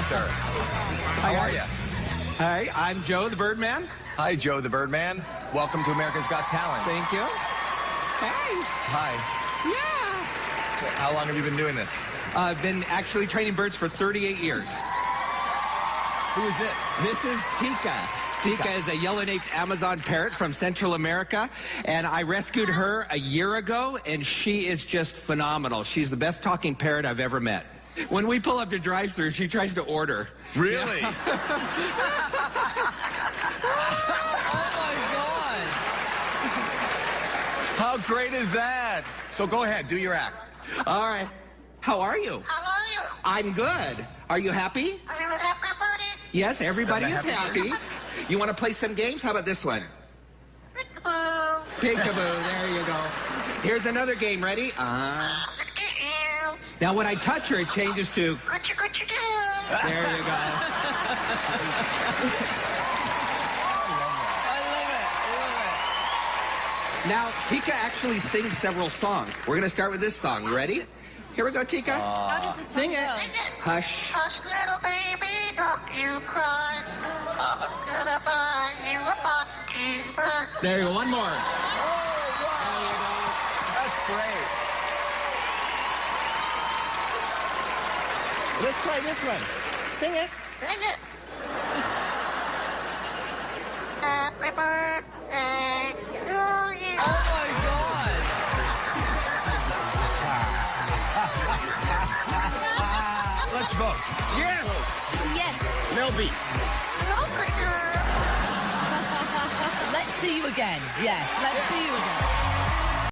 sir. How are you? Hi, I'm Joe the Birdman. Hi, Joe the Birdman. Welcome to America's Got Talent. Thank you. Hey. Hi. Yeah. How long have you been doing this? I've been actually training birds for 38 years. Who is this? This is Tika. Tika is a yellow-naped Amazon parrot from Central America, and I rescued her a year ago, and she is just phenomenal. She's the best talking parrot I've ever met. When we pull up to drive-thru, she tries to order. Really? Yeah. How great is that? So go ahead, do your act. All right. How are you? How are you? I'm good. Are you happy? Are you happy, buddy? Yes, everybody is Happy. happy. You want to play some games? How about this one? Peekaboo. Peekaboo. There you go. Here's another game. Ready? Look at you. Now, when I touch her, it changes to... What you do? There you go. Now, Tika actually sings several songs. We're going to start with this song. You ready? Here we go, Tika. How does this Sing song it. go? Hush. Hush, little baby, don't you cry. Mama's gonna buy you a mockingbird. There you go. One more. That's great. Let's try this one. Sing it. Sing it. Happy birthday to you. Oh my God! Let's vote. Yes. Yes. Melby. Look at you. Let's see you again. Yes, let's see you again.